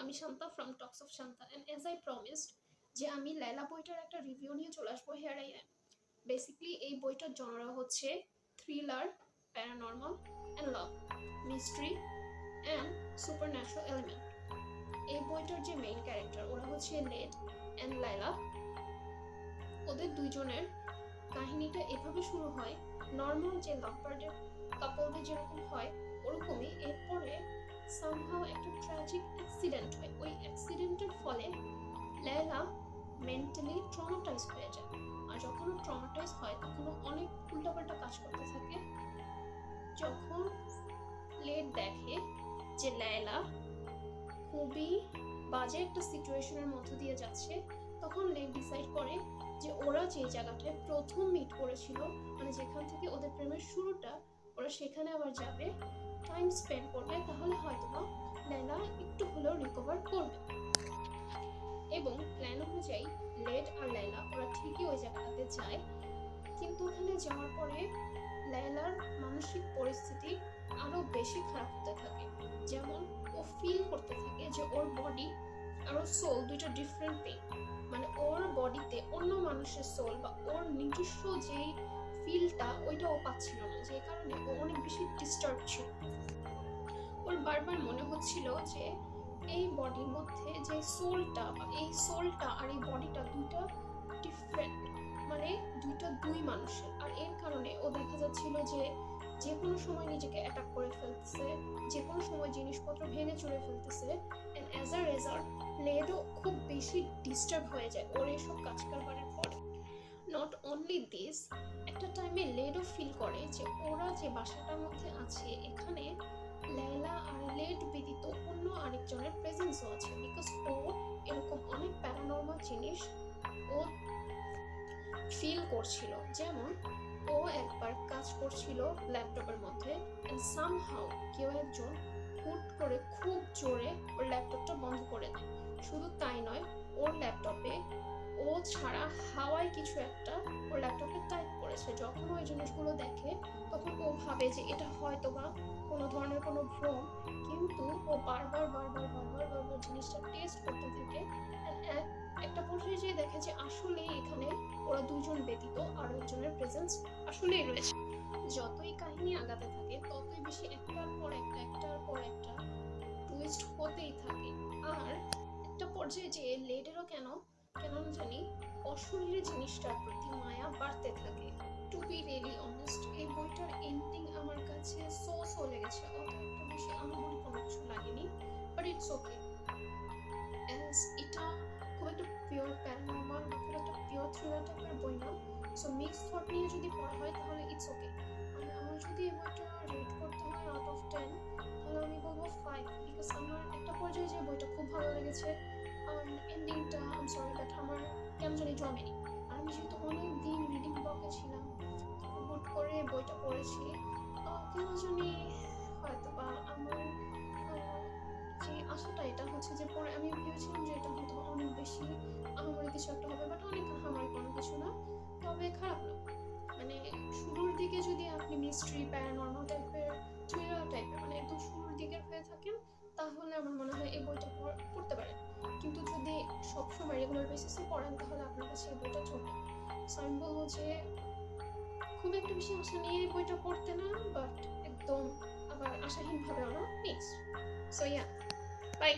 আমি Shanta from Tux of Shanta, and as I promised যে আমি লায়লা বইটার একটা রিভিউ নিয়ে চলে আসবো। Here I am. বেসিক্যালি এই বইটার জনরা হচ্ছে thriller, paranormal and love, mystery and supernatural element. এই বইটার যে মেইন ক্যারেক্টার ওরা হচ্ছে লেড অ্যান্ড লায়লা। ওদের দুইজনের কাহিনীটা এভাবে শুরু হয়, নর্মাল যে লাভ বার্ডের কাপলদের যেরকম হয় ওরকমই। এরপরে সামহাও একটা ট্র্যাজিক অ্যাক্সিডেন্ট হয়। ওই অ্যাক্সিডেন্টের ফলে লায়লা মেন্টালি ট্রমাটাইজ হয়ে যায়, আর যখন ও ট্রমাটাইজ হয় তখন ও অনেক উল্টাপাল্টা কাজ করতে থাকে। যখন লেড দেখে যে লায়লা খুবই বাজে একটা সিচুয়েশনের মধ্য দিয়ে যাচ্ছে, তখন লেড ডিসাইড করে যে ওরা যে জায়গাটায় প্রথম মিট করেছিল, মানে যেখান থেকে ওদের প্রেমের শুরুটা, ওরা সেখানে আবার যাবে, টাইম স্পেন্ড করবে, তাহলে হয়তোবা লায়লা একটু হলেও রিকভার করবে। এবং প্ল্যান অনুযায়ী লেড আর লায়লা ওরা ঠিকই ওই জায়গাটাতে যায়, কিন্তু ওখানে যাওয়ার পরে লায়লার মানসিক পরিস্থিতি আরো বেশি খারাপ হতে থাকে। যেমন ও ফিল করতে থাকে যে ওর বডি আর ওর সোল দুইটা ডিফারেন্ট থিং, মানে ওর বডিতে অন্য মানুষের সোল বা ওর নিজস্ব যেই ফিলটা ওইটা ও পাচ্ছিল না, যে কারণে ও অনেক বেশি ডিস্টার্ব ছিল। ওর বারবার মনে হচ্ছিল যে এই বডির মধ্যে যে সোলটা বা এই সোলটা আর এই বডিটা দুইটা ডিফারেন্ট, মানে দুই মানুষের। আর এর কারণে ও দেখা যাচ্ছিল যে যে কোনো সময় নিজেকে অ্যাটাক করে ফেলতেছে, যে কোনো সময় জিনিসপত্র ভেঙে চুরে ফেলতেছে। অ্যান্ড অ্যাজ আ রেজাল্ট লেডও খুব বেশি ডিস্টার্ব হয়ে যায় ওর এইসব কাজ কারবারের পরে। নট অনলি দিস, একটা টাইমে লেডও ফিল করে যে ওরা যে বাসাটার মধ্যে আছে এখানে লায়লা আর লেড ব্যতীত অন্য আরেকজনের প্রেজেন্সও আছে, বিকজ ও এরকম অনেক প্যারানর্মাল জিনিস ও ফিল করছিল। যেমন ও একবার কাজ করছিল ল্যাপটপের মধ্যে, এন্ড সামহাউ কেউ একজন হুট করে খুব জোরে ওর ল্যাপটপটা বন্ধ করে দেয়। শুধু তাই নয়, ওর ল্যাপটপে ও ছাড়া হাওয়ায় কিছু একটা ওর ল্যাপটপে টাইপ করেছে। যখন ওই জিনিসগুলো দেখে তখন ও ভাবে যে এটা হয়তো বা কোনো ধরনের কোনো ভ্রম, কিন্তু ও বারবার বারবার বারবার বারবার জিনিসটা টেস্ট করতে থাকে। একটা পর্যায়ে যেয়ে দেখে যে আসলে এখানে ওরা দুজন ব্যতীত আরো একজনের প্রেজেন্স আসলেই রয়েছে। যতই কাহিনী আগাতে থাকে ততই বেশি একটার পর একটা টুইস্ট হতেই থাকে। আর একটা পর্যায়ে যে লেডেরও কেন জানি অশরীরে জিনিসটার প্রতি মায়া বাড়তে থাকে। টু বি রিয়েলি অনেস্ট, এই বইটার এন্ডিং আমার কাছে সো লেগেছে, অত একটা বেশি আহামরি কোনো কিছু লাগেনি, বাট ইটস ওকে। অ্যাজ এটা খুব একটা পিওর প্যারানর্মাল বা খুব একটা পিওর থ্রিলার টাইপের বই না, সো মিক্স থট নিয়ে যদি পড়া হয় তাহলে ইটস ওকে। মানে আমার যদি এই বইটা রেট করতে হয় আউট অফ 10, তাহলে আমি বলবো 5, বিকজ আমার একটা পর্যায়ে যে বইটা খুব ভালো লেগেছে, আর এন্ডিংটা আই সরি বাট আমার কেন জানি জমেনি। আর আমি যেহেতু অনেক দিন রিডিং ব্লকে ছিলাম, হুট করে বইটা পড়েছি, কেন জানি হয়তো বা আমার যে আশাটা এটা হচ্ছে যে পরে আমি ভেবেছিলাম যে এটা হয়তো অনেক বেশি আহামরি কিছু একটা হবে, বাট অনেক আহামরি কোনো কিছু না, তবে খারাপ না। মানে শুরুর দিকে যদি আপনি মিস্ট্রি, প্যারানর্মাল টাইপের, থ্রিলার টাইপের মানে একদম শুরুর দিকের হয়ে থাকেন, তাহলে আমার মনে হয় এই বইটা পড়তে পারেন। কিন্তু যদি সবসময় রেগুলার বেসিসে পড়েন তাহলে আপনার কাছে এই বইটা চলবে না। সো আমি বলবো যে খুব একটা বেশি আশা নিয়ে এই বইটা পড়তে না, বাট একদম আবার আশাহীন ভাবেও না, মিক্স। So yeah, by.